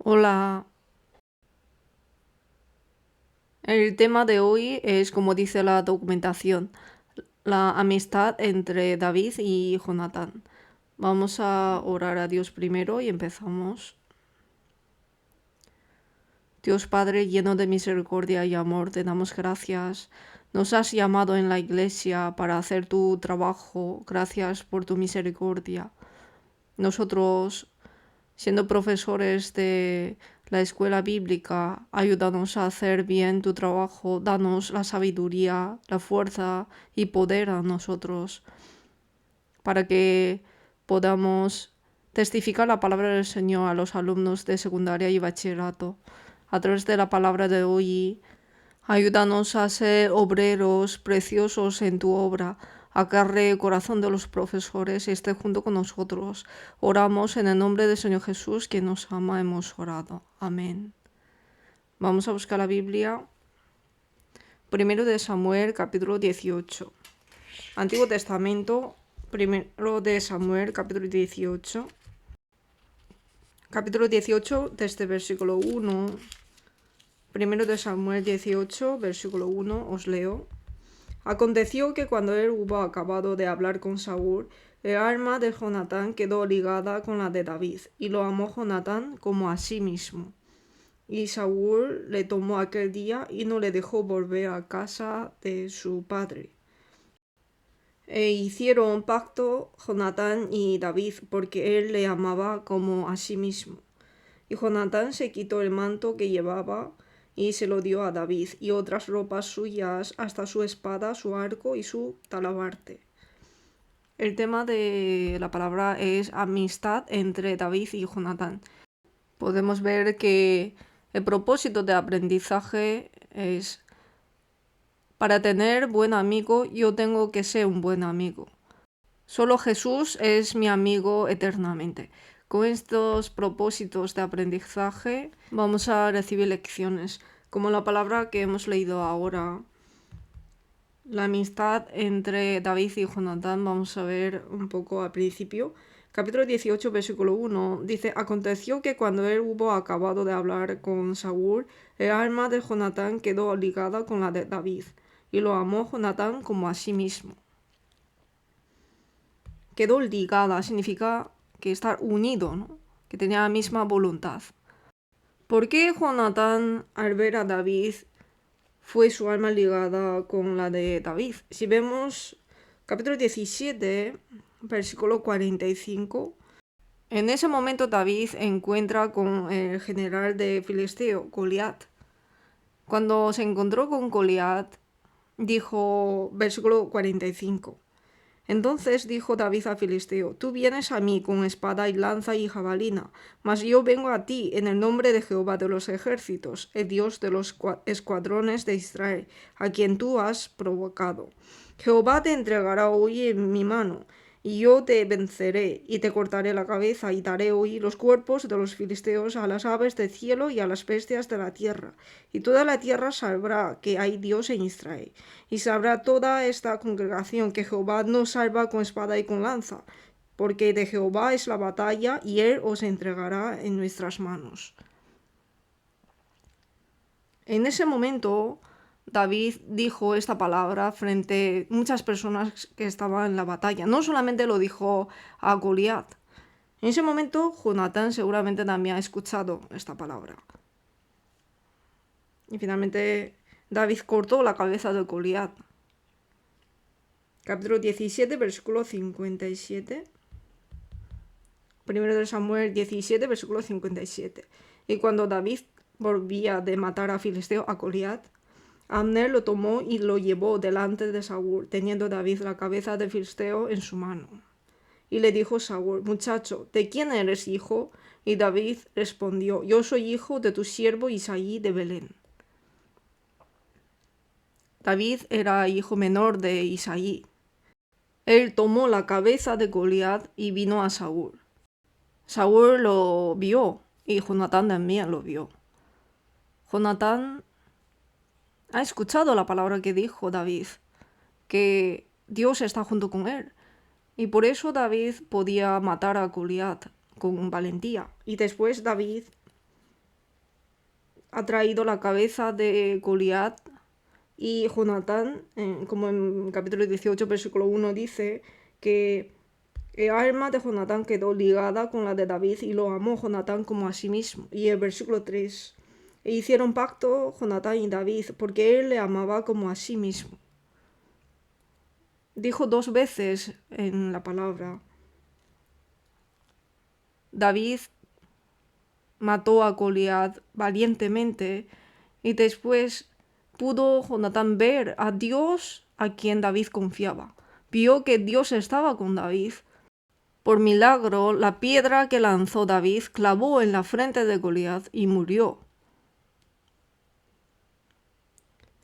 Hola, el tema de hoy es, como dice la documentación, la amistad entre David y Jonatán. Vamos a orar a Dios primero y empezamos. Dios Padre, lleno de misericordia y amor, te damos gracias. Nos has llamado en la iglesia para hacer tu trabajo. Gracias por tu misericordia. Nosotros, siendo profesores de la escuela bíblica, ayúdanos a hacer bien tu trabajo, danos la sabiduría, la fuerza y poder a nosotros para que podamos testificar la palabra del Señor a los alumnos de secundaria y bachillerato. A través de la palabra de hoy, ayúdanos a ser obreros preciosos en tu obra. Agarre el corazón de los profesores y esté junto con nosotros. Oramos en el nombre del Señor Jesús, que nos ama, hemos orado. Amén. Vamos a buscar la Biblia. Primero de Samuel, capítulo 18. Antiguo Testamento, primero de Samuel, capítulo 18. Capítulo 18, desde versículo 1. Primero de Samuel 18, versículo 1, os leo. Aconteció que cuando él hubo acabado de hablar con Saúl, el alma de Jonatán quedó ligada con la de David, y lo amó Jonatán como a sí mismo. Y Saúl le tomó aquel día y no le dejó volver a casa de su padre. E hicieron un pacto Jonatán y David, porque él le amaba como a sí mismo. Y Jonatán se quitó el manto que llevaba y se lo dio a David, y otras ropas suyas, hasta su espada, su arco y su talabarte. El tema de la palabra es amistad entre David y Jonatán. Podemos ver que el propósito de aprendizaje es: para tener buen amigo, yo tengo que ser un buen amigo. Solo Jesús es mi amigo eternamente. Con estos propósitos de aprendizaje vamos a recibir lecciones, como la palabra que hemos leído ahora. La amistad entre David y Jonatán, vamos a ver un poco al principio. Capítulo 18, versículo 1, dice: Aconteció que cuando él hubo acabado de hablar con Saúl, el alma de Jonatán quedó ligada con la de David, y lo amó Jonatán como a sí mismo. Quedó ligada significa que estar unido, ¿no? Que tenía la misma voluntad. ¿Por qué Jonatán, al ver a David, fue su alma ligada con la de David? Si vemos capítulo 17, versículo 45, en ese momento David encuentra con el general de Filisteo, Goliat. Cuando se encontró con Goliat, dijo, versículo 45, entonces dijo David a Filisteo: Tú vienes a mí con espada y lanza y jabalina, mas yo vengo a ti en el nombre de Jehová de los ejércitos, el Dios de los escuadrones de Israel, a quien tú has provocado. Jehová te entregará hoy en mi mano, y yo te venceré, y te cortaré la cabeza, y daré hoy los cuerpos de los filisteos a las aves del cielo y a las bestias de la tierra. Y toda la tierra sabrá que hay Dios en Israel. Y sabrá toda esta congregación que Jehová no salva con espada y con lanza, porque de Jehová es la batalla, y él os entregará en nuestras manos. En ese momento, David dijo esta palabra frente a muchas personas que estaban en la batalla. No solamente lo dijo a Goliat. En ese momento, Jonatán seguramente también ha escuchado esta palabra. Y finalmente, David cortó la cabeza de Goliat. Capítulo 17, versículo 57. Primero de Samuel 17, versículo 57. Y cuando David volvía de matar a Filisteo, a Goliat, Abner lo tomó y lo llevó delante de Saúl, teniendo David la cabeza de Filisteo en su mano. Y le dijo Saúl: Muchacho, ¿de quién eres hijo? Y David respondió: Yo soy hijo de tu siervo Isaí de Belén. David era hijo menor de Isaí. Él tomó la cabeza de Goliat y vino a Saúl. Saúl lo vio y Jonatán también lo vio. Jonatán ha escuchado la palabra que dijo David, que Dios está junto con él. Y por eso David podía matar a Goliat con valentía. Y después David ha traído la cabeza de Goliat y Jonatán, como en capítulo 18, versículo 1 dice que el alma de Jonatán quedó ligada con la de David y lo amó Jonatán como a sí mismo. Y el versículo 3, e hicieron pacto Jonatán y David porque él le amaba como a sí mismo. Dijo 2 veces en la palabra. David mató a Goliat valientemente y después pudo Jonatán ver a Dios a quien David confiaba. Vio que Dios estaba con David. Por milagro, la piedra que lanzó David clavó en la frente de Goliat y murió.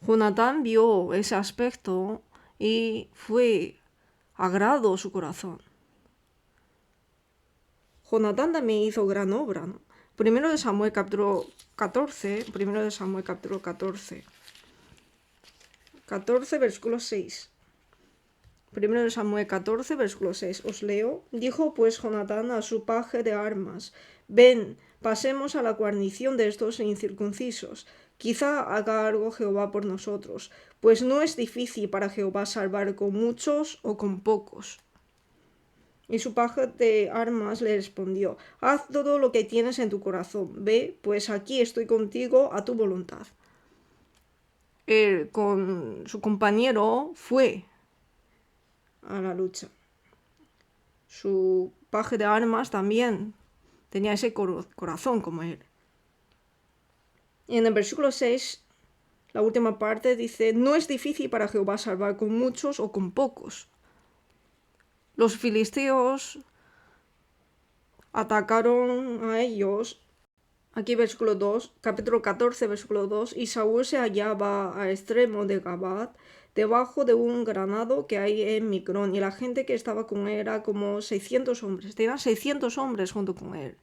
Jonatán vio ese aspecto y fue agrado su corazón. Jonatán también hizo gran obra, ¿no? Primero de Samuel capítulo 14, 14 versículo 6. Primero de Samuel 14, versículo 6. Os leo. Dijo pues Jonatán a su paje de armas: ven, pasemos a la guarnición de estos incircuncisos. Quizá haga algo Jehová por nosotros, pues no es difícil para Jehová salvar con muchos o con pocos. Y su paje de armas le respondió: haz todo lo que tienes en tu corazón. Ve, pues aquí estoy contigo a tu voluntad. Él con su compañero fue a la lucha. Su paje de armas también tenía ese corazón como él. Y en el versículo 6, la última parte dice: no es difícil para Jehová salvar con muchos o con pocos. Los filisteos atacaron a ellos. Aquí versículo 2, capítulo 14, versículo 2, y Saúl se hallaba al extremo de Gabad, debajo de un granado que hay en Micrón, y la gente que estaba con él era como 600 hombres. Tenían 600 hombres junto con él.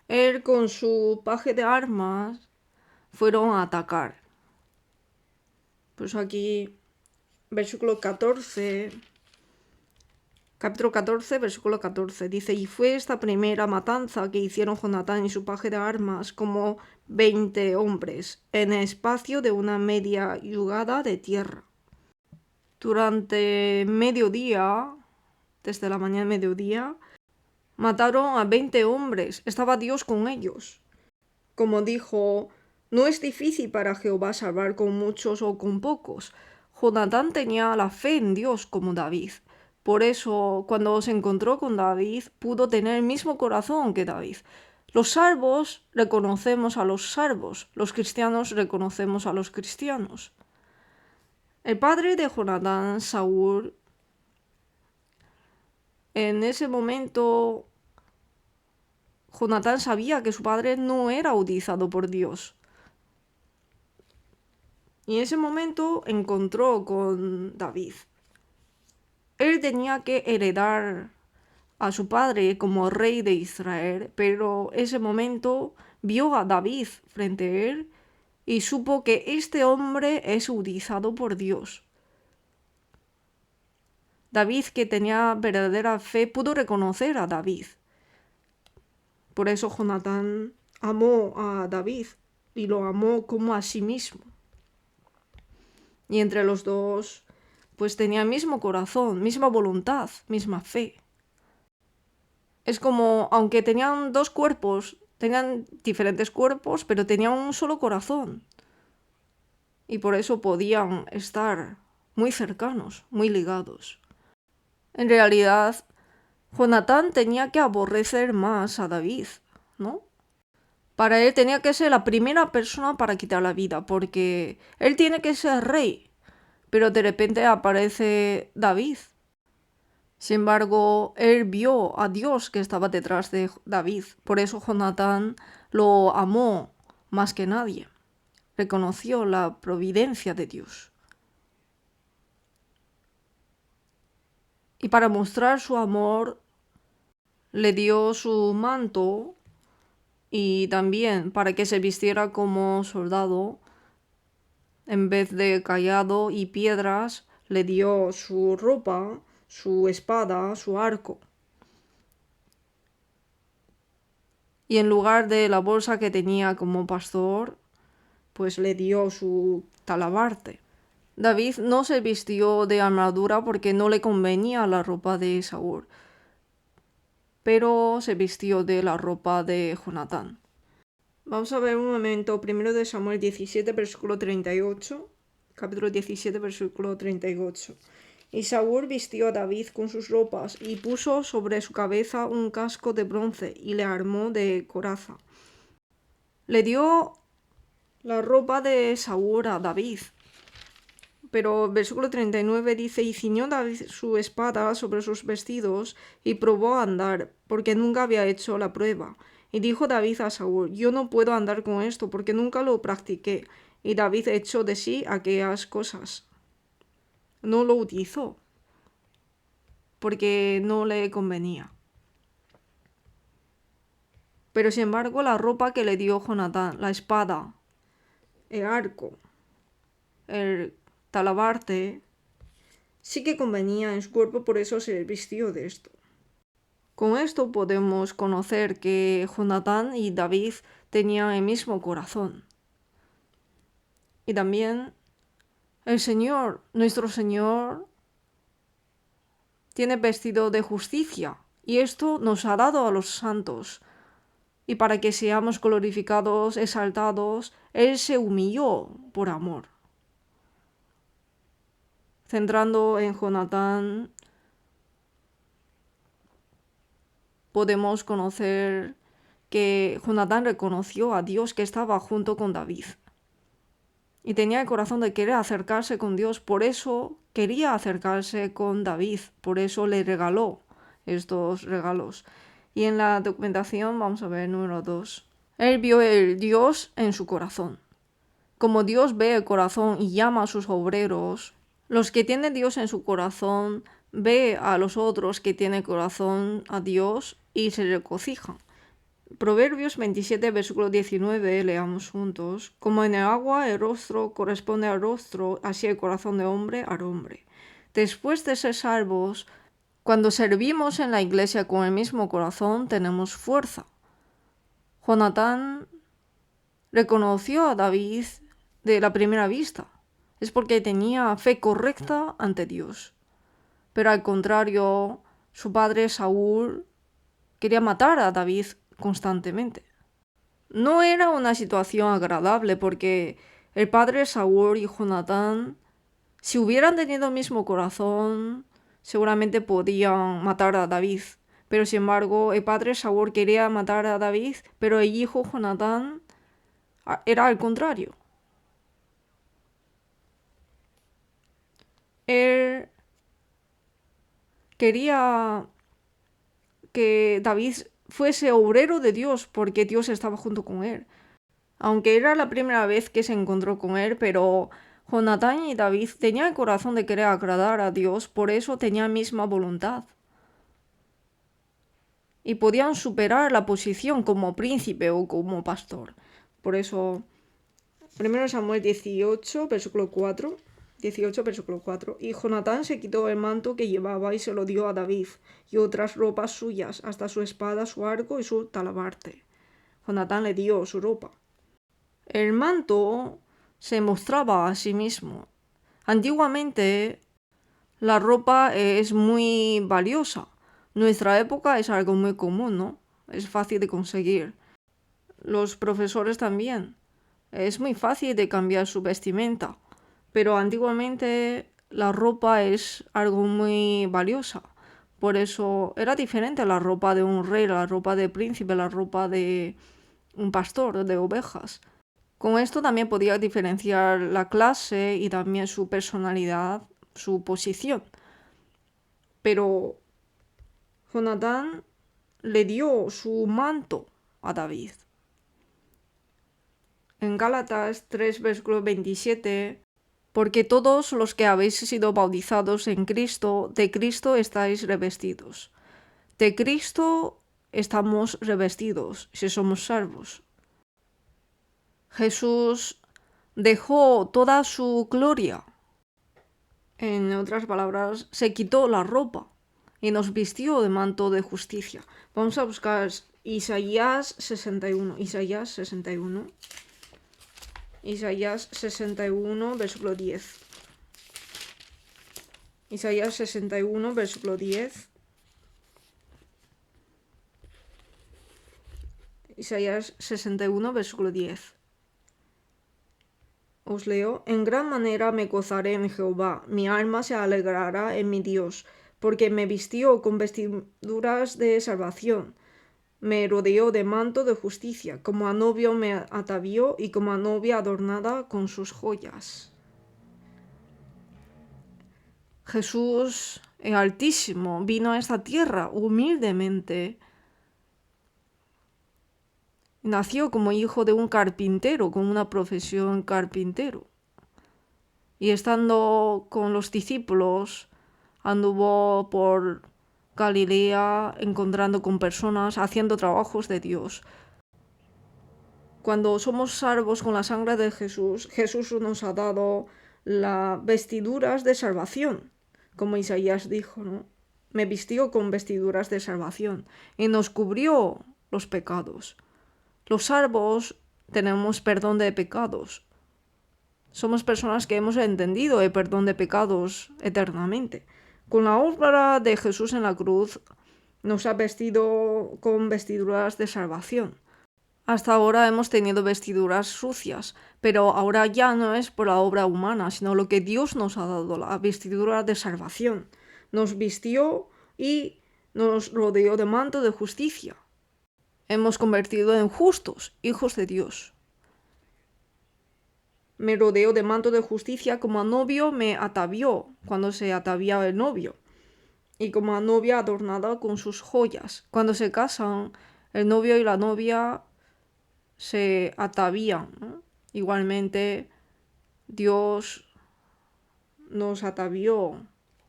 Él con su paje de armas fueron a atacar. Pues aquí, versículo 14, capítulo 14, versículo 14, dice: y fue esta primera matanza que hicieron Jonatán y su paje de armas como 20 hombres, en el espacio de una media yugada de tierra. Durante mediodía, desde la mañana mediodía, mataron a 20 hombres. Estaba Dios con ellos. Como dijo, no es difícil para Jehová salvar con muchos o con pocos. Jonatán tenía la fe en Dios como David. Por eso, cuando se encontró con David, pudo tener el mismo corazón que David. Los salvos reconocemos a los salvos, los cristianos reconocemos a los cristianos. El padre de Jonatán, Saúl, en ese momento, Jonatán sabía que su padre no era utilizado por Dios. Y en ese momento encontró con David. Él tenía que heredar a su padre como rey de Israel, pero ese momento vio a David frente a él y supo que este hombre es utilizado por Dios. David, que tenía verdadera fe, pudo reconocer a David. Por eso Jonatán amó a David y lo amó como a sí mismo. Y entre los dos, pues tenía el mismo corazón, misma voluntad, misma fe. Es como, aunque tenían dos cuerpos, tenían diferentes cuerpos, pero tenían un solo corazón. Y por eso podían estar muy cercanos, muy ligados. En realidad, Jonatán tenía que aborrecer más a David, ¿no? Para él tenía que ser la primera persona para quitar la vida, porque él tiene que ser rey, pero de repente aparece David. Sin embargo, él vio a Dios que estaba detrás de David, por eso Jonatán lo amó más que nadie, reconoció la providencia de Dios. Y para mostrar su amor, le dio su manto y también para que se vistiera como soldado, en vez de cayado y piedras, le dio su ropa, su espada, su arco. y en lugar de la bolsa que tenía como pastor, pues le dio su talabarte. David no se vistió de armadura porque no le convenía la ropa de Saúl, pero se vistió de la ropa de Jonatán. Vamos a ver un momento, primero de Samuel 17, versículo 38, capítulo 17, versículo 38. Y Saúl vistió a David con sus ropas y puso sobre su cabeza un casco de bronce y le armó de coraza. Le dio la ropa de Saúl a David. Pero versículo 39 dice, y ciñó David su espada sobre sus vestidos y probó a andar, porque nunca había hecho la prueba. Y dijo David a Saúl, yo no puedo andar con esto, porque nunca lo practiqué. Y David echó de sí aquellas cosas. No lo utilizó, porque no le convenía. Pero sin embargo, la ropa que le dio Jonatán, la espada, el arco, el talabarte, sí que convenía en su cuerpo, por eso se vistió de esto. Con esto podemos conocer que Jonatán y David tenían el mismo corazón. Y también el Señor, nuestro Señor, tiene vestido de justicia, y esto nos ha dado a los santos. Y para que seamos glorificados, exaltados, Él se humilló por amor. Centrando en Jonatán, podemos conocer que Jonatán reconoció a Dios que estaba junto con David. Y tenía el corazón de querer acercarse con Dios, por eso quería acercarse con David, por eso le regaló estos regalos. Y en la documentación, vamos a ver, número 2. Él vio el Dios en su corazón. Como Dios ve el corazón y llama a sus obreros, los que tienen Dios en su corazón ve a los otros que tienen corazón a Dios y se regocijan. Proverbios 27, versículo 19, leamos juntos. Como en el agua el rostro corresponde al rostro, así el corazón de hombre al hombre. Después de ser salvos, cuando servimos en la iglesia con el mismo corazón, tenemos fuerza. Jonatán reconoció a David de la primera vista. Es porque tenía fe correcta ante Dios. Pero al contrario, su padre Saúl quería matar a David constantemente. No era una situación agradable porque el padre Saúl y Jonatán, si hubieran tenido el mismo corazón, seguramente podían matar a David. Pero sin embargo, el padre Saúl quería matar a David, pero el hijo Jonatán era al contrario. Él quería que David fuese obrero de Dios porque Dios estaba junto con él. Aunque era la primera vez que se encontró con él, pero Jonatán y David tenían el corazón de querer agradar a Dios, por eso tenían misma voluntad. Y podían superar la posición como príncipe o como pastor. Por eso, 1 Samuel 18, versículo 4. 18, versículo 4. Y Jonatán se quitó el manto que llevaba y se lo dio a David, y otras ropas suyas, hasta su espada, su arco y su talabarte. Jonatán le dio su ropa. El manto se mostraba a sí mismo. Antiguamente, la ropa es muy valiosa. Nuestra época es algo muy común, ¿no? Es fácil de conseguir. Los profesores también. Es muy fácil de cambiar su vestimenta. Pero antiguamente la ropa es algo muy valiosa. Por eso era diferente la ropa de un rey, la ropa de príncipe, la ropa de un pastor de ovejas. Con esto también podía diferenciar la clase y también su personalidad, su posición. Pero Jonatán le dio su manto a David. En Gálatas 3, versículo 27, porque todos los que habéis sido bautizados en Cristo, de Cristo estáis revestidos. De Cristo estamos revestidos si somos salvos. Jesús dejó toda su gloria. En otras palabras, se quitó la ropa y nos vistió de manto de justicia. Vamos a buscar Isaías 61. Isaías 61. Isaías 61, versículo 10. Isaías 61, versículo 10. Isaías 61, versículo 10. Os leo: en gran manera me gozaré en Jehová, mi alma se alegrará en mi Dios, porque me vistió con vestiduras de salvación, me rodeó de manto de justicia, como a novio me atavió y como a novia adornada con sus joyas. Jesús, el Altísimo, vino a esta tierra humildemente. Nació como hijo de un carpintero, con una profesión carpintero. Y estando con los discípulos, anduvo por Galilea encontrando con personas, haciendo trabajos de Dios. Cuando somos salvos con la sangre de Jesús, Jesús nos ha dado las vestiduras de salvación, como Isaías dijo, ¿no? Me vistió con vestiduras de salvación y nos cubrió los pecados. Los salvos tenemos perdón de pecados. Somos personas que hemos entendido el perdón de pecados eternamente. Con la obra de Jesús en la cruz nos ha vestido con vestiduras de salvación. Hasta ahora hemos tenido vestiduras sucias, pero ahora ya no es por la obra humana, sino lo que Dios nos ha dado, la vestidura de salvación. Nos vistió y nos rodeó de manto de justicia. Hemos convertido en justos, hijos de Dios. Me rodeó de manto de justicia, como a novio me atavió, cuando se atavía el novio, y como a novia adornada con sus joyas. Cuando se casan, el novio y la novia se atavían, ¿no? Igualmente, Dios nos atavió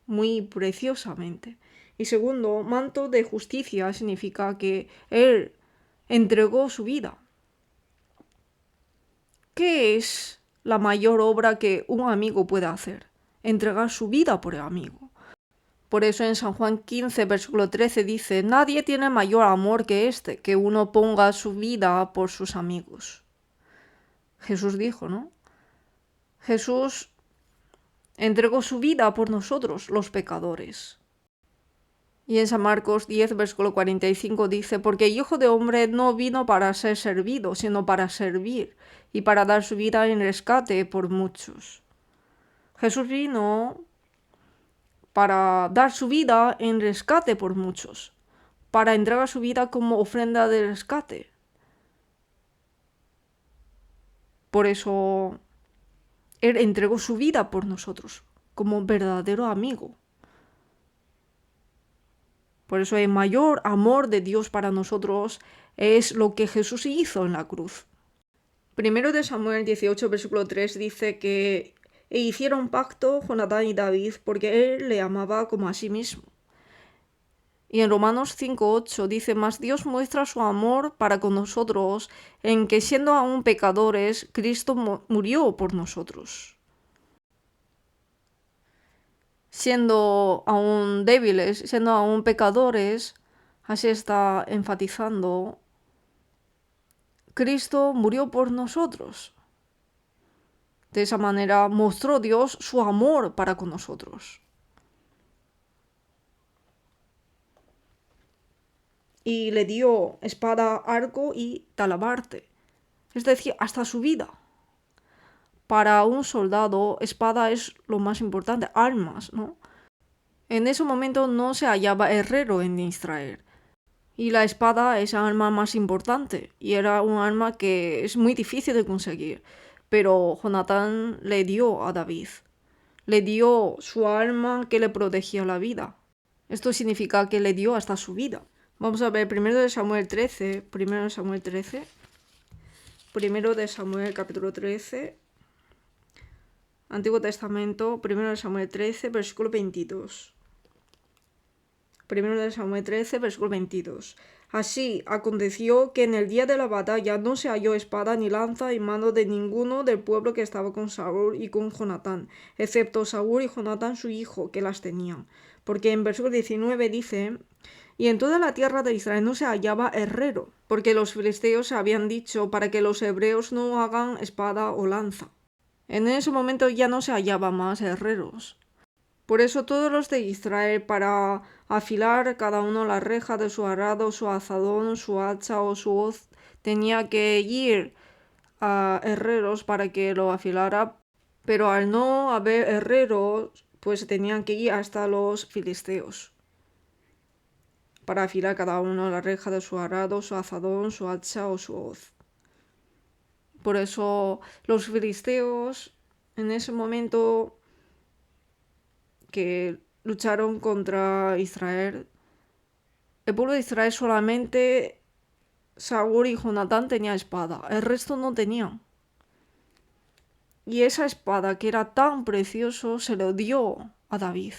muy preciosamente. Y segundo, manto de justicia significa que Él entregó su vida. ¿Qué es la mayor obra que un amigo puede hacer? Entregar su vida por el amigo. Por eso en San Juan 15, versículo 13 dice: nadie tiene mayor amor que este, que uno ponga su vida por sus amigos. Jesús dijo, ¿no? Jesús entregó su vida por nosotros, los pecadores. Y en San Marcos 10, versículo 45 dice: porque el Hijo de Hombre no vino para ser servido, sino para servir, y para dar su vida en rescate por muchos. Jesús vino para dar su vida en rescate por muchos, para entregar su vida como ofrenda de rescate. Por eso Él entregó su vida por nosotros, como verdadero amigo. Por eso el mayor amor de Dios para nosotros es lo que Jesús hizo en la cruz. Primero de Samuel 18, versículo 3 dice que hicieron pacto Jonatán y David porque él le amaba como a sí mismo. Y en Romanos 5:8 dice: mas Dios muestra su amor para con nosotros en que siendo aún pecadores, Cristo murió por nosotros. Siendo aún débiles, siendo aún pecadores, así está enfatizando, Cristo murió por nosotros. De esa manera mostró Dios su amor para con nosotros. Y le dio espada, arco y talabarte, es decir, hasta su vida. Para un soldado, espada es lo más importante, armas, ¿no? En ese momento no se hallaba herrero en Israel. Y la espada es el arma más importante, y era un arma que es muy difícil de conseguir. Pero Jonatán le dio a David. Le dio su arma que le protegía la vida. Esto significa que le dio hasta su vida. Vamos a ver primero de Samuel 13. Primero de Samuel 13. Primero de Samuel capítulo 13. Antiguo Testamento. Primero de Samuel 13, versículo 22. Primero de Samuel 13, versículo 22. Así aconteció que en el día de la batalla no se halló espada ni lanza en mano de ninguno del pueblo que estaba con Saúl y con Jonatán, excepto Saúl y Jonatán su hijo, que las tenían. Porque en versículo 19 dice: Y en toda la tierra de Israel no se hallaba herrero, porque los filisteos habían dicho para que los hebreos no hagan espada o lanza. En ese momento ya no se hallaba más herreros. Por eso todos los de Israel, para afilar cada uno la reja de su arado, su azadón, su hacha o su hoz, tenía que ir a herreros para que lo afilara, pero al no haber herreros, pues tenían que ir hasta los filisteos para afilar cada uno la reja de su arado, su azadón, su hacha o su hoz. Por eso los filisteos en ese momento que lucharon contra Israel, el pueblo de Israel solamente Saúl y Jonatán tenían espada, el resto no tenían. Y esa espada que era tan precioso se lo dio a David.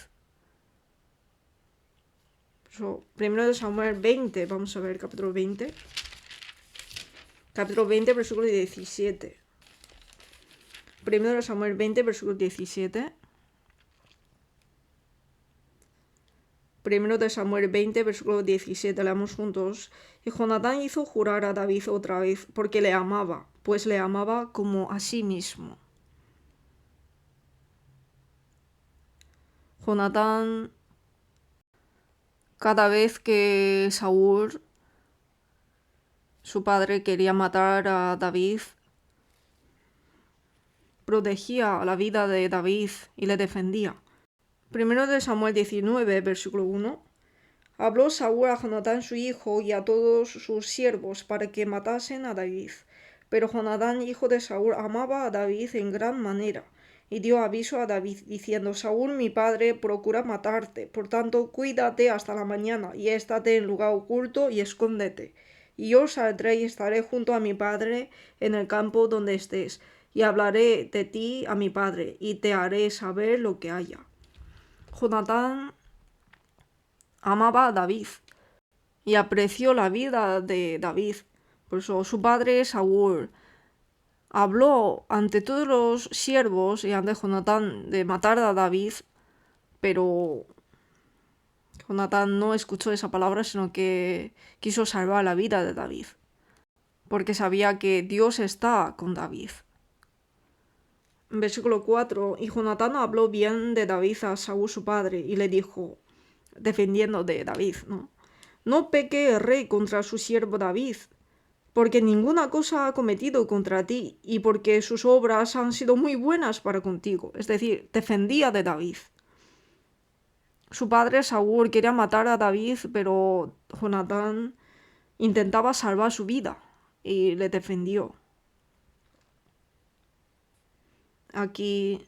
Primero de Samuel 20, vamos a ver capítulo 20. Capítulo 20, versículo 17. Primero de Samuel 20, versículo 17. Primero de Samuel 20, versículo 17, leamos juntos. Y Jonatán hizo jurar a David otra vez, porque le amaba, pues le amaba como a sí mismo. Jonatán, cada vez que Saúl, su padre, quería matar a David, protegía la vida de David y le defendía. Primero de Samuel 19, versículo 1. Habló Saúl a Jonatán su hijo y a todos sus siervos para que matasen a David. Pero Jonatán, hijo de Saúl, amaba a David en gran manera, y dio aviso a David, diciendo: Saúl mi padre procura matarte, por tanto cuídate hasta la mañana, y estate en lugar oculto y escóndete. Y yo saldré y estaré junto a mi padre en el campo donde estés, y hablaré de ti a mi padre, y te haré saber lo que haya. Jonatán amaba a David y apreció la vida de David. Por eso su padre Saúl habló ante todos los siervos y ante Jonatán de matar a David, pero Jonatán no escuchó esa palabra, sino que quiso salvar la vida de David, porque sabía que Dios está con David. En versículo 4, y Jonatán habló bien de David a Saúl su padre, y le dijo, defendiendo de David, no peque el rey contra su siervo David, porque ninguna cosa ha cometido contra ti, y porque sus obras han sido muy buenas para contigo. Es decir, defendía de David. Su padre Saúl quería matar a David, pero Jonatán intentaba salvar su vida y le defendió. Aquí,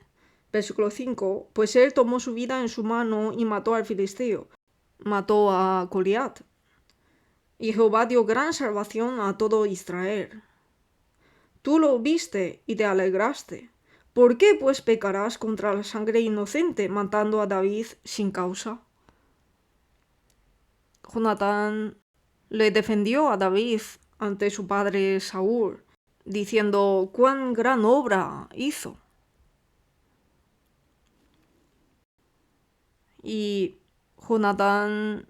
versículo 5, pues él tomó su vida en su mano y mató al filisteo, mató a Goliat. Y Jehová dio gran salvación a todo Israel. Tú lo viste y te alegraste. ¿Por qué pues pecarás contra la sangre inocente matando a David sin causa? Jonatán le defendió a David ante su padre Saúl, diciendo cuán gran obra hizo. Y Jonatán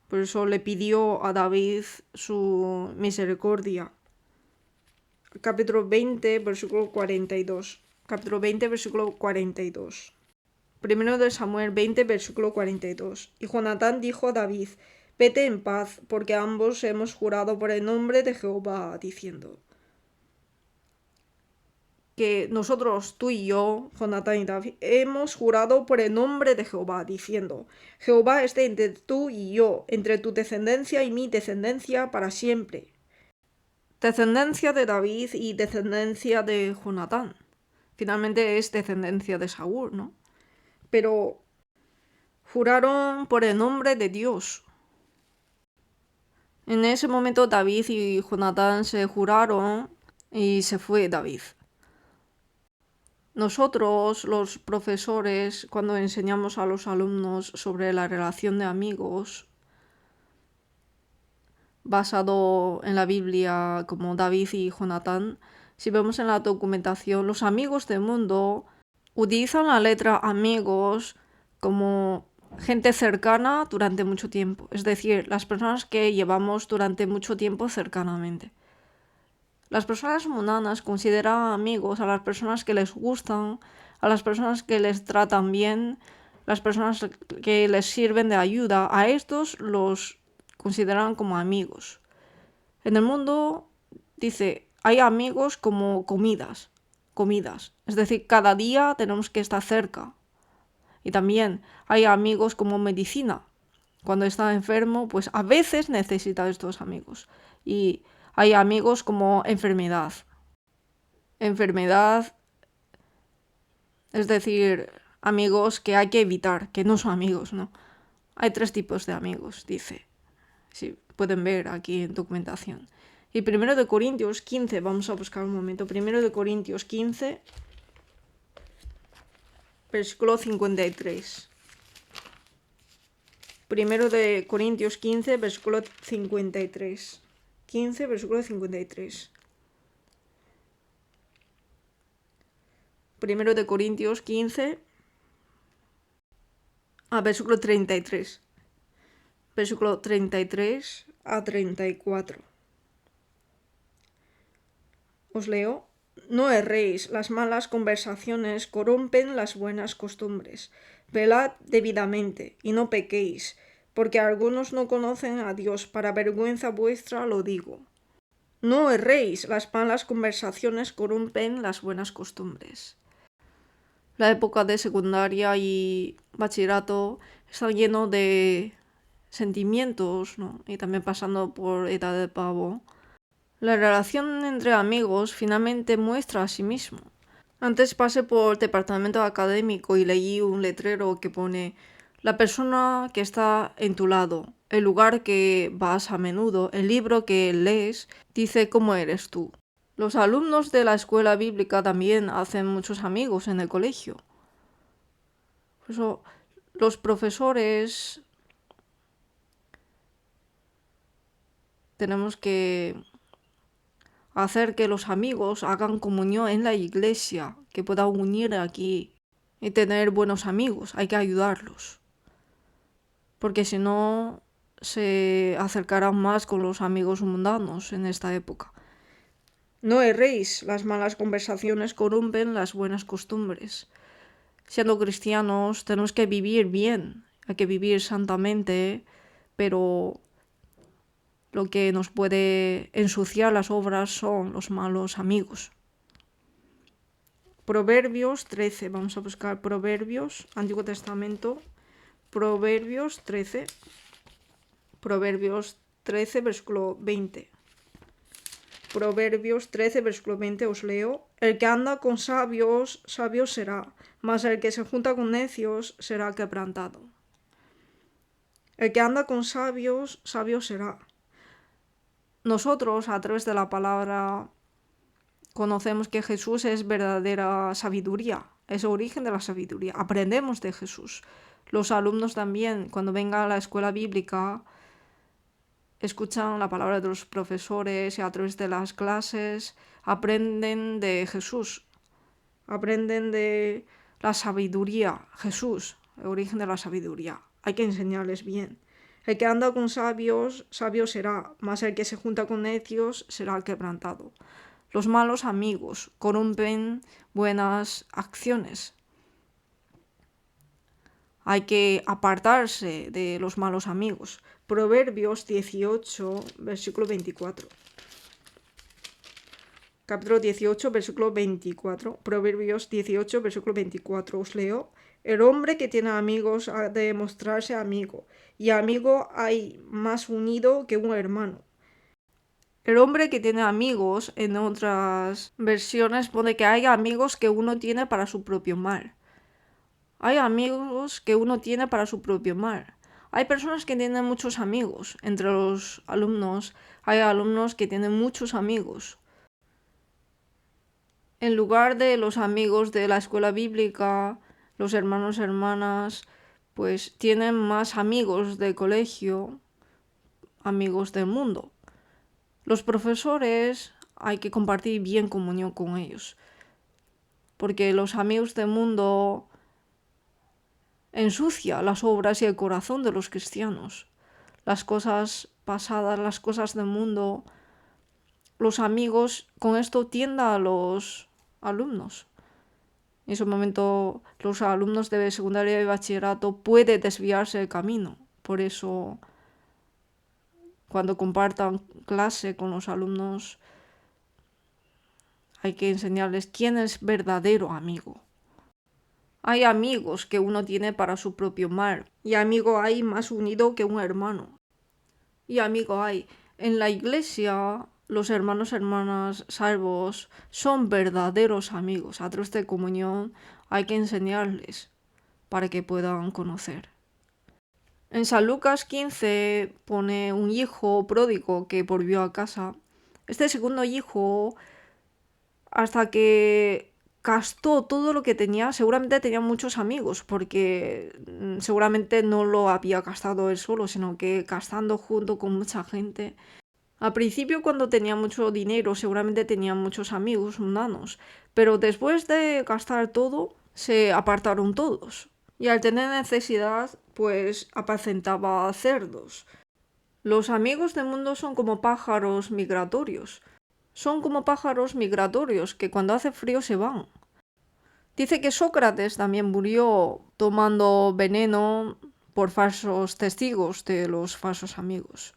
por eso le pidió a David su misericordia. Capítulo 20, versículo 42. Capítulo 20, versículo 42. Primero de Samuel 20, versículo 42. Y Jonatán dijo a David, vete en paz, porque ambos hemos jurado por el nombre de Jehová, diciendo que nosotros, tú y yo, Jonatán y David, hemos jurado por el nombre de Jehová, diciendo, Jehová esté entre tú y yo, entre tu descendencia y mi descendencia para siempre. Descendencia de David y descendencia de Jonatán. Finalmente es descendencia de Saúl, ¿no? Pero juraron por el nombre de Dios. En ese momento David y Jonatán se juraron y se fue David. Nosotros, los profesores, cuando enseñamos a los alumnos sobre la relación de amigos, basado en la Biblia como David y Jonatán, si vemos en la documentación, los amigos del mundo utilizan la letra amigos como gente cercana durante mucho tiempo, es decir, las personas que llevamos durante mucho tiempo cercanamente. Las personas mundanas consideran amigos a las personas que les gustan, a las personas que les tratan bien, las personas que les sirven de ayuda. A estos los consideran como amigos. En el mundo, dice, hay amigos como comidas. Es decir, cada día tenemos que estar cerca. Y también hay amigos como medicina. Cuando está enfermo, pues a veces necesita estos amigos. Y hay amigos como enfermedad. Enfermedad, es decir, amigos que hay que evitar, que no son amigos, ¿no? Hay 3 tipos de amigos, dice. Sí, pueden ver aquí en documentación. Y 1 Corintios 15, vamos a buscar un momento. 1 Corintios 15, versículo 53. 1 Corintios 15, versículo 53. 15, versículo 53. 1 Corintios 15, versículo 33. Versículo 33 a 34. Os leo. No erréis, las malas conversaciones corrompen las buenas costumbres. Velad debidamente y no pequéis, porque algunos no conocen a Dios, para vergüenza vuestra lo digo. No erréis, las malas conversaciones corrompen las buenas costumbres. La época de secundaria y bachillerato está lleno de sentimientos, ¿no? Y también pasando por edad de pavo. La relación entre amigos finalmente muestra a sí mismo. Antes pasé por el departamento académico y leí un letrero que pone: la persona que está en tu lado, el lugar que vas a menudo, el libro que lees, dice cómo eres tú. Los alumnos de la escuela bíblica también hacen muchos amigos en el colegio. Por eso, los profesores tenemos que hacer que los amigos hagan comunión en la iglesia, que puedan unir aquí y tener buenos amigos. Hay que ayudarlos, porque si no se acercarán más con los amigos mundanos en esta época. No erréis, las malas conversaciones corrompen las buenas costumbres. Siendo cristianos tenemos que vivir bien, hay que vivir santamente, pero lo que nos puede ensuciar las obras son los malos amigos. Proverbios 13, vamos a buscar Proverbios, Antiguo Testamento, Proverbios 13, versículo 20. Proverbios 13, versículo 20, os leo. El que anda con sabios, sabio será, mas el que se junta con necios será quebrantado. El que anda con sabios, sabio será. Nosotros, a través de la palabra, conocemos que Jesús es verdadera sabiduría, es el origen de la sabiduría. Aprendemos de Jesús. Los alumnos también, cuando vengan a la escuela bíblica, escuchan la palabra de los profesores y a través de las clases aprenden de Jesús. Aprenden de la sabiduría, Jesús, el origen de la sabiduría. Hay que enseñarles bien. El que anda con sabios, sabio será, mas el que se junta con necios será quebrantado. Los malos amigos corrompen buenas acciones. Hay que apartarse de los malos amigos. Proverbios 18, versículo 24. Capítulo 18, versículo 24. Proverbios 18, versículo 24. Os leo. El hombre que tiene amigos ha de mostrarse amigo, y amigo hay más unido que un hermano. El hombre que tiene amigos, en otras versiones pone que hay amigos que uno tiene para su propio mal. Hay amigos que uno tiene para su propio mal. Hay personas que tienen muchos amigos. Entre los alumnos hay alumnos que tienen muchos amigos. En lugar de los amigos de la escuela bíblica, los hermanos, hermanas, pues tienen más amigos del colegio, amigos del mundo. Los profesores hay que compartir bien comunión con ellos, porque los amigos del mundo ensucia las obras y el corazón de los cristianos. Las cosas pasadas, las cosas del mundo, los amigos, con esto tienda a los alumnos. En ese momento los alumnos de secundaria y bachillerato pueden desviarse del camino. Por eso, cuando compartan clase con los alumnos, hay que enseñarles quién es verdadero amigo. Hay amigos que uno tiene para su propio mal, y amigo hay más unido que un hermano. Y amigo hay. En la iglesia, los hermanos y hermanas salvos son verdaderos amigos. A través de comunión hay que enseñarles para que puedan conocer. En San Lucas 15 pone un hijo pródigo que volvió a casa. Este segundo hijo, hasta que gastó todo lo que tenía, seguramente tenía muchos amigos, porque seguramente no lo había gastado él solo, sino que gastando junto con mucha gente. Al principio, cuando tenía mucho dinero, seguramente tenía muchos amigos mundanos, pero después de gastar todo, se apartaron todos. Y al tener necesidad, pues apacentaba cerdos. Los amigos del mundo son como pájaros migratorios. Son como pájaros migratorios que cuando hace frío se van. Dice que Sócrates también murió tomando veneno por falsos testigos de los falsos amigos.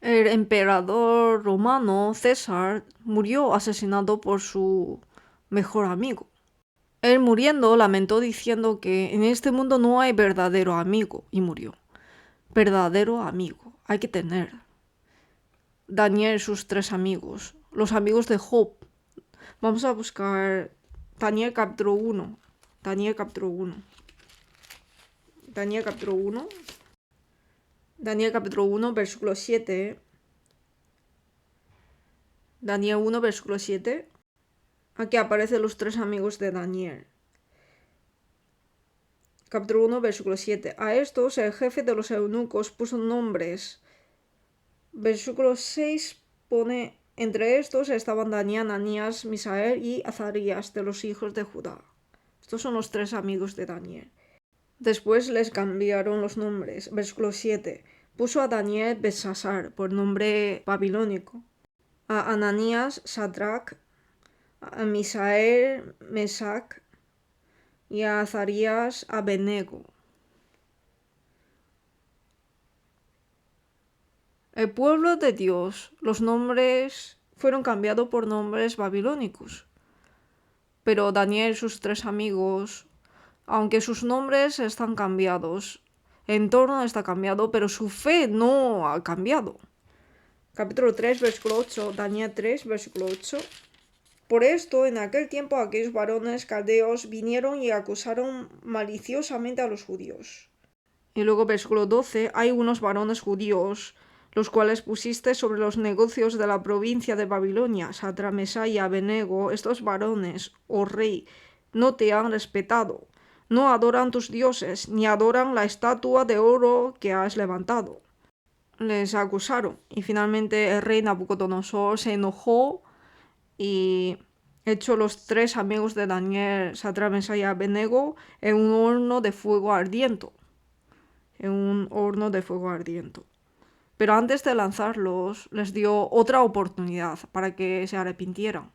El emperador romano César murió asesinado por su mejor amigo. Él muriendo lamentó diciendo que en este mundo no hay verdadero amigo y murió. Verdadero amigo, hay que tener. Daniel y sus 3 amigos, los amigos de Job. Vamos a buscar Daniel capítulo 1. Daniel capítulo 1. Daniel capítulo 1. Daniel capítulo 1, versículo 7. Daniel 1, versículo 7. Aquí aparecen los 3 amigos de Daniel. Capítulo 1, versículo 7. A estos el jefe de los eunucos puso nombres. Versículo 6 pone: entre estos estaban Daniel, Ananías, Misael y Azarías, de los hijos de Judá. Estos son los 3 amigos de Daniel. Después les cambiaron los nombres. Versículo 7. Puso a Daniel Belsasar, por nombre babilónico. A Ananías, Sadrach. A Misael, Mesac. Y a Azarías, Abednego. El pueblo de Dios, los nombres fueron cambiados por nombres babilónicos. Pero Daniel y sus 3 amigos, aunque sus nombres están cambiados, el entorno está cambiado, pero su fe no ha cambiado. Capítulo 3, versículo 8, Daniel 3, versículo 8. Por esto, en aquel tiempo, aquellos varones caldeos vinieron y acusaron maliciosamente a los judíos. Y luego, versículo 12, hay unos varones judíos, los cuales pusiste sobre los negocios de la provincia de Babilonia, Sadrach, Mesach y Abednego. Estos varones, oh rey, no te han respetado, no adoran tus dioses, ni adoran la estatua de oro que has levantado. Les acusaron, y finalmente el rey Nabucodonosor se enojó y echó los 3 amigos de Daniel, Sadrach, Mesach y Abednego en un horno de fuego ardiente. Pero antes de lanzarlos, les dio otra oportunidad para que se arrepintieran.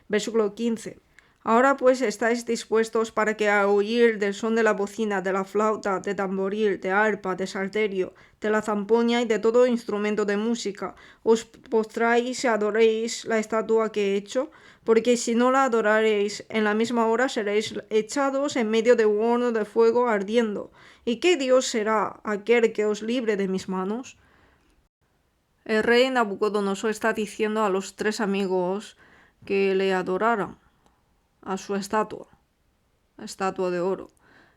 Versículo 15. Ahora pues estáis dispuestos para que al oír del son de la bocina, de la flauta, de tamboril, de arpa, de salterio, de la zampoña y de todo instrumento de música, os postráis y adoréis la estatua que he hecho, porque si no la adoraréis, en la misma hora seréis echados en medio de un horno de fuego ardiendo. ¿Y qué Dios será aquel que os libre de mis manos? El rey Nabucodonosor está diciendo a los 3 amigos que le adoraran a su estatua de oro.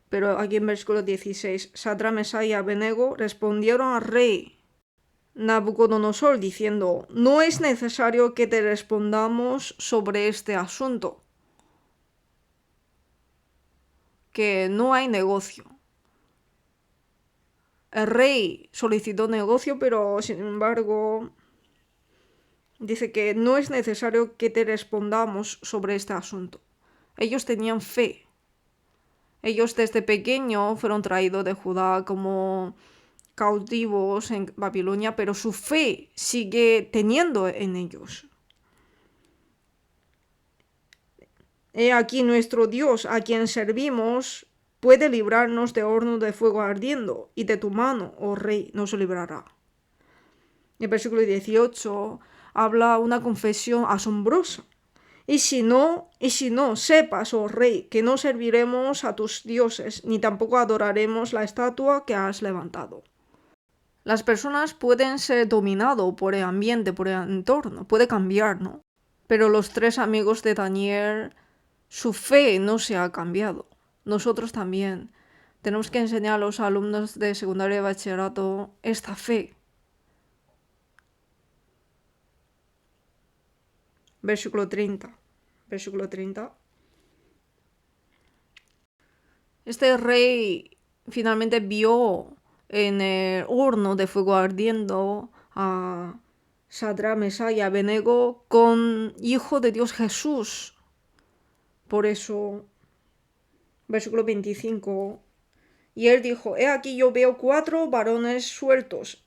Pero aquí en versículo 16, Sadrach, Mesach y Abednego respondieron al rey Nabucodonosor diciendo: no es necesario que te respondamos sobre este asunto, que no hay negocio. El rey solicitó negocio, pero sin embargo dice que no es necesario que te respondamos sobre este asunto. Ellos tenían fe. Ellos desde pequeño fueron traídos de Judá como cautivos en Babilonia, pero su fe sigue teniendo en ellos. He aquí nuestro Dios, a quien servimos, puede librarnos de horno de fuego ardiendo, y de tu mano, oh rey, nos librará. El versículo 18 habla una confesión asombrosa. Y si no, sepas, oh rey, que no serviremos a tus dioses, ni tampoco adoraremos la estatua que has levantado. Las personas pueden ser dominadas por el ambiente, por el entorno, puede cambiar, ¿no? Pero los 3 amigos de Daniel, su fe no se ha cambiado. Nosotros también tenemos que enseñar a los alumnos de secundaria y bachillerato esta fe. Versículo 30. Este rey finalmente vio en el horno de fuego ardiendo a Sadrach, Mesach y Abednego con Hijo de Dios Jesús. Por eso, versículo 25, y él dijo: he aquí yo veo 4 varones sueltos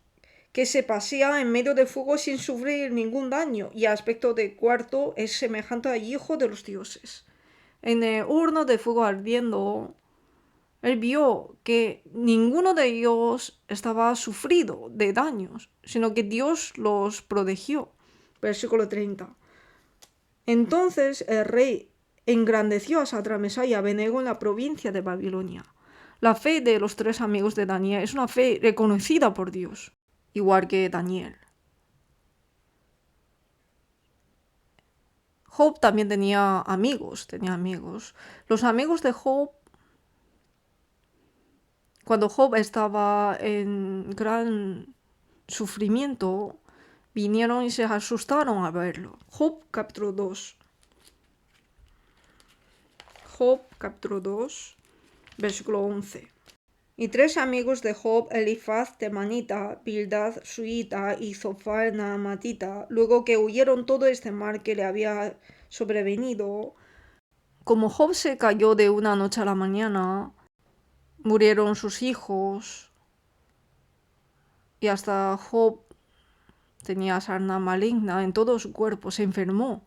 que se pasean en medio del fuego sin sufrir ningún daño, y el aspecto de cuarto es semejante al Hijo de los dioses. En el horno de fuego ardiendo, él vio que ninguno de ellos estaba sufrido de daños, sino que Dios los protegió. Versículo 30. Entonces el rey engrandeció a Sadrach, Mesach y Abednego en la provincia de Babilonia. La fe de los 3 amigos de Daniel es una fe reconocida por Dios, igual que Daniel. Job también tenía amigos. Los amigos de Job, cuando Job estaba en gran sufrimiento, vinieron y se asustaron al verlo. Job capítulo 2. Job capítulo 2, versículo 11. Y 3 amigos de Job, Elifaz temanita, Bildad suita y Zophar naamatita, luego que huyeron todo este mal que le había sobrevenido, como Job se cayó de una noche a la mañana, murieron sus hijos, y hasta Job tenía sarna maligna en todo su cuerpo, se enfermó.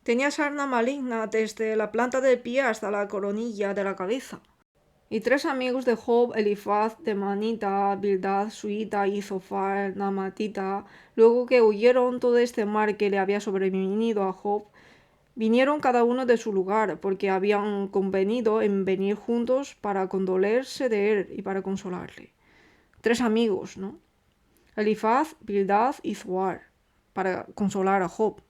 Tenía sarna maligna desde la planta del pie hasta la coronilla de la cabeza. Y 3 amigos de Job, Elifaz temanita, Bildad suita y Zophar naamatita, luego que huyeron todo este mal que le había sobrevenido a Job, vinieron cada uno de su lugar, porque habían convenido en venir juntos para condolerse de él y para consolarle. 3 amigos, ¿no? Elifaz, Bildad y Zophar, para consolar a Job.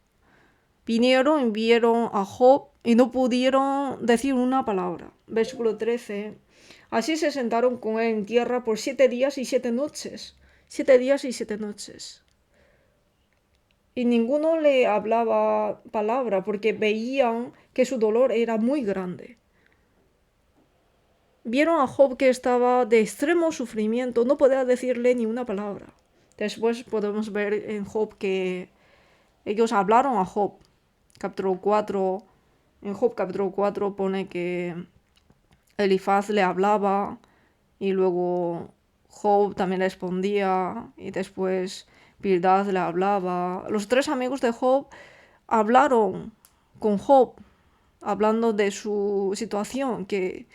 Vinieron y vieron a Job y no pudieron decir una palabra. Versículo 13. Así se sentaron con él en tierra por 7 días y 7 noches. 7 días y 7 noches. Y ninguno le hablaba palabra porque veían que su dolor era muy grande. Vieron a Job que estaba de extremo sufrimiento, no podía decirle ni una palabra. Después podemos ver en Job que ellos hablaron a Job. Capítulo 4, en Job capítulo 4 pone que Elifaz le hablaba y luego Job también le respondía y después Bildad le hablaba. Los 3 amigos de Job hablaron con Job, hablando de su situación, que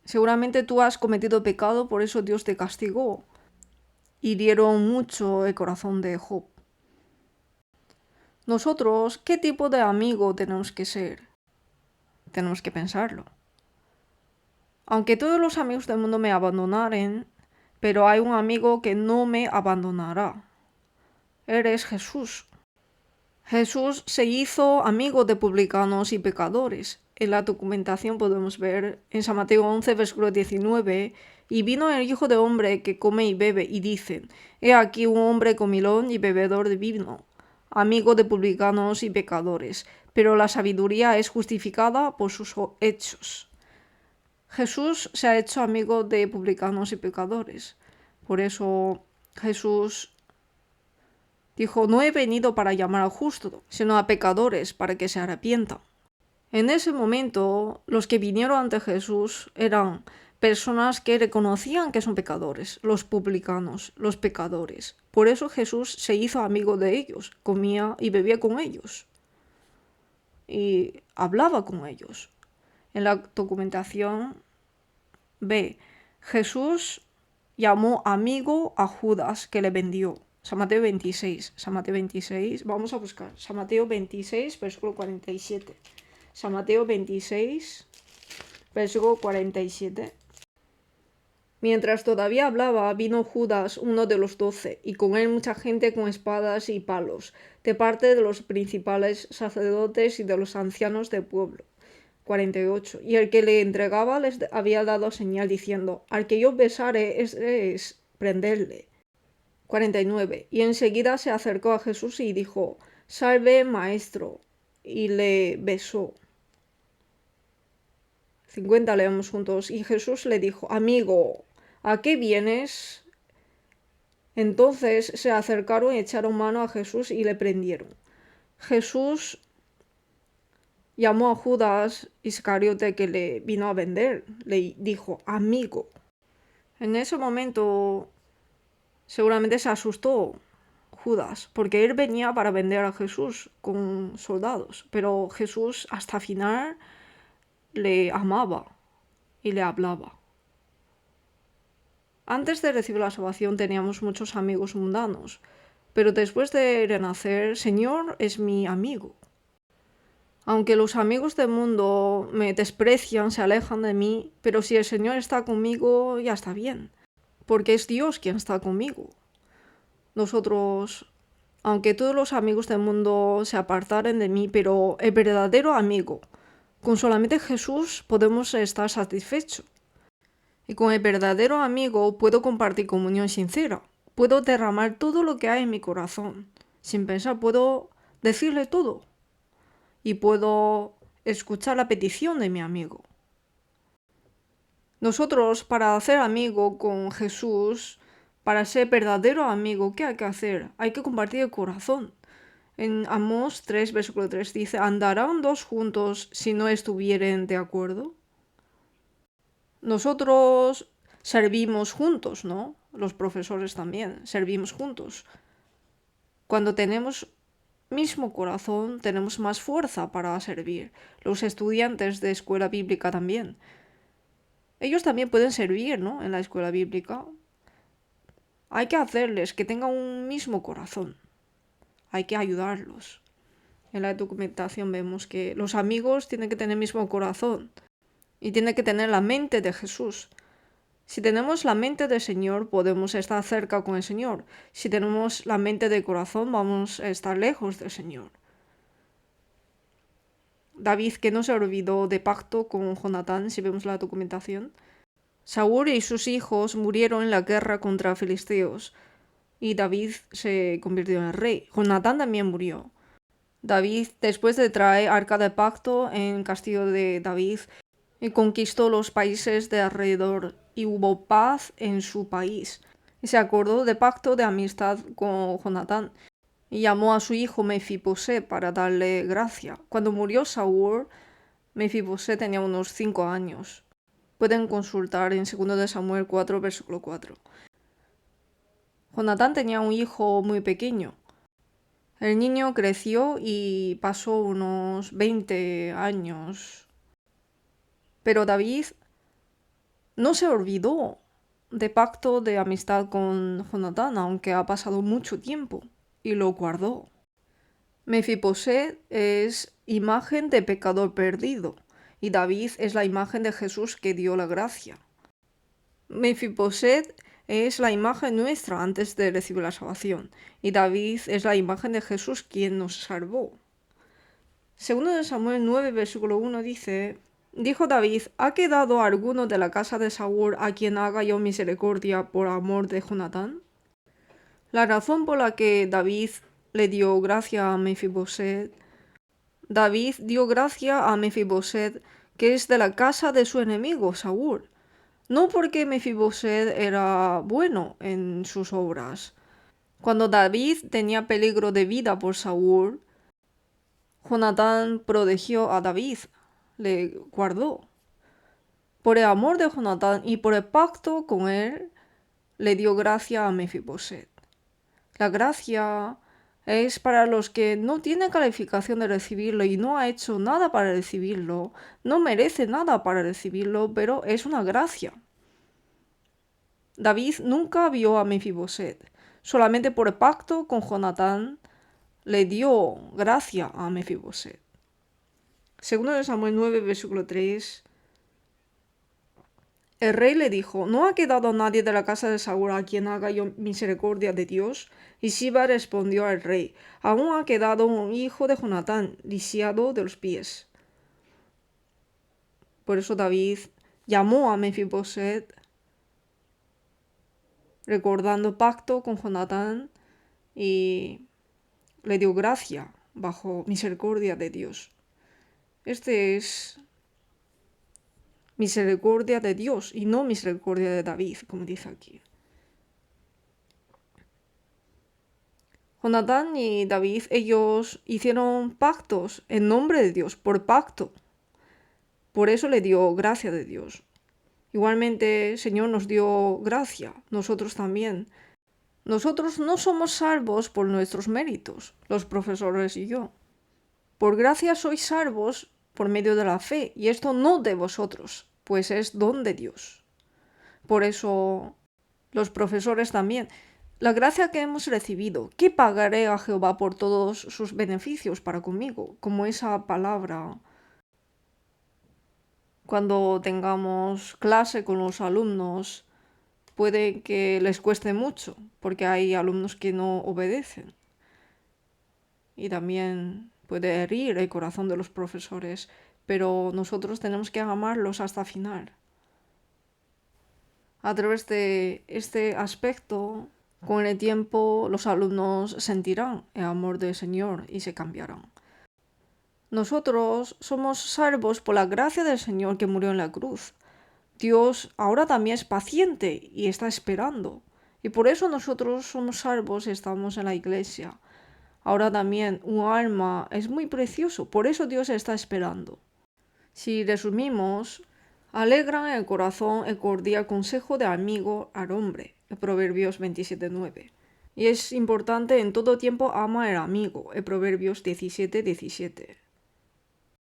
seguramente tú has cometido pecado, por eso Dios te castigó. Hirieron mucho el corazón de Job. Nosotros, ¿qué tipo de amigo tenemos que ser? Tenemos que pensarlo. Aunque todos los amigos del mundo me abandonaren, pero hay un amigo que no me abandonará. Él es Jesús. Jesús se hizo amigo de publicanos y pecadores. En la documentación podemos ver en San Mateo 11, versículo 19, y vino el Hijo de Hombre que come y bebe, y dicen: he aquí un hombre comilón y bebedor de vino, amigo de publicanos y pecadores, pero la sabiduría es justificada por sus hechos. Jesús se ha hecho amigo de publicanos y pecadores. Por eso Jesús dijo: no he venido para llamar al justo, sino a pecadores para que se arrepientan. En ese momento, los que vinieron ante Jesús eran personas que reconocían que son pecadores, los publicanos, los pecadores. Por eso Jesús se hizo amigo de ellos, comía y bebía con ellos y hablaba con ellos. En la documentación ve, Jesús llamó amigo a Judas que le vendió. San Mateo 26, San Mateo 26, vamos a buscar, San Mateo 26, versículo 47. San Mateo 26, versículo 47. Mientras todavía hablaba, vino Judas, uno de los 12, y con él mucha gente con espadas y palos, de parte de los principales sacerdotes y de los ancianos del pueblo. 48. Y el que le entregaba les había dado señal diciendo, al que yo besare es prenderle. 49. Y enseguida se acercó a Jesús y dijo, salve, maestro, y le besó. 50. Leemos juntos. Y Jesús le dijo, amigo, ¿a qué vienes? Entonces se acercaron y echaron mano a Jesús y le prendieron. Jesús llamó a Judas Iscariote que le vino a vender. Le dijo, amigo. En ese momento seguramente se asustó Judas, porque él venía para vender a Jesús con soldados. Pero Jesús hasta el final le amaba y le hablaba. Antes de recibir la salvación teníamos muchos amigos mundanos, pero después de renacer, Señor es mi amigo. Aunque los amigos del mundo me desprecian, se alejan de mí, pero si el Señor está conmigo, ya está bien, porque es Dios quien está conmigo. Nosotros, aunque todos los amigos del mundo se apartaren de mí, pero el verdadero amigo, con solamente Jesús podemos estar satisfechos. Y con el verdadero amigo puedo compartir comunión sincera. Puedo derramar todo lo que hay en mi corazón. Sin pensar, puedo decirle todo. Y puedo escuchar la petición de mi amigo. Nosotros, para hacer amigo con Jesús, para ser verdadero amigo, ¿qué hay que hacer? Hay que compartir el corazón. En Amós 3, versículo 3 dice, ¿andarán dos juntos si no estuvieren de acuerdo? Nosotros servimos juntos, ¿no? Los profesores también servimos juntos. Cuando tenemos mismo corazón, tenemos más fuerza para servir. Los estudiantes de escuela bíblica también. Ellos también pueden servir, ¿no? En la escuela bíblica. Hay que hacerles que tengan un mismo corazón. Hay que ayudarlos. En la documentación vemos que los amigos tienen que tener el mismo corazón. Y tiene que tener la mente de Jesús. Si tenemos la mente del Señor, podemos estar cerca con el Señor. Si tenemos la mente del corazón, vamos a estar lejos del Señor. David, que no se olvidó de pacto con Jonatán, si vemos la documentación. Saúl y sus hijos murieron en la guerra contra filisteos. Y David se convirtió en rey. Jonatán también murió. David, después de traer arca de pacto en el castillo de David, y conquistó los países de alrededor y hubo paz en su país. Y se acordó de pacto de amistad con Jonatán y llamó a su hijo Mefiboset para darle gracia. Cuando murió Saúl, Mefiboset tenía unos 5 años. Pueden consultar en 2 de Samuel 4, versículo 4. Jonatán tenía un hijo muy pequeño. El niño creció y pasó unos 20 años. Pero David no se olvidó de pacto de amistad con Jonatán, aunque ha pasado mucho tiempo, y lo guardó. Mefiboset es imagen de pecador perdido, y David es la imagen de Jesús que dio la gracia. Mefiboset es la imagen nuestra antes de recibir la salvación, y David es la imagen de Jesús quien nos salvó. Segundo de Samuel 9, versículo 1 dice... Dijo David, ¿ha quedado alguno de la casa de Saúl a quien haga yo misericordia por amor de Jonatán? La razón por la que David le dio gracia a Mefiboset, David dio gracia a Mefiboset, que es de la casa de su enemigo, Saúl. No porque Mefiboset era bueno en sus obras. Cuando David tenía peligro de vida por Saúl, Jonatán protegió a David. le guardó. Por el amor de Jonatán y por el pacto con él, le dio gracia a Mefiboset. La gracia es para los que no tienen calificación de recibirlo y no ha hecho nada para recibirlo, no merece nada para recibirlo, pero es una gracia. David nunca vio a Mefiboset, solamente por el pacto con Jonatán le dio gracia a Mefiboset. Segundo de Samuel 9, versículo 3. El rey le dijo, ¿no ha quedado nadie de la casa de Saúl a quien haga yo misericordia de Dios? Y Siba respondió al rey, aún ha quedado un hijo de Jonatán, lisiado de los pies. Por eso David llamó a Mefiboset, recordando pacto con Jonatán, y le dio gracia bajo misericordia de Dios. Este es misericordia de Dios y no misericordia de David, como dice aquí. Jonatán y David, ellos hicieron pactos en nombre de Dios, por pacto. Por eso le dio gracia de Dios. Igualmente, el Señor nos dio gracia, nosotros también. Nosotros no somos salvos por nuestros méritos, los profesores y yo. Por gracia sois salvos por medio de la fe, y esto no de vosotros, pues es don de Dios. Por eso, los profesores también. La gracia que hemos recibido, ¿qué pagaré a Jehová por todos sus beneficios para conmigo? Como esa palabra. Cuando tengamos clase con los alumnos, puede que les cueste mucho, porque hay alumnos que no obedecen. Y también puede herir el corazón de los profesores, pero nosotros tenemos que amarlos hasta el final. A través de este aspecto, con el tiempo los alumnos sentirán el amor del Señor y se cambiarán. Nosotros somos salvos por la gracia del Señor que murió en la cruz. Dios ahora también es paciente y está esperando. Y por eso nosotros somos salvos y estamos en la iglesia. Ahora también un alma es muy precioso, por eso Dios está esperando. Si resumimos, alegran el corazón el cordial consejo de amigo al hombre, Proverbios 27:9. Y es importante en todo tiempo ama al amigo, Proverbios 17:17.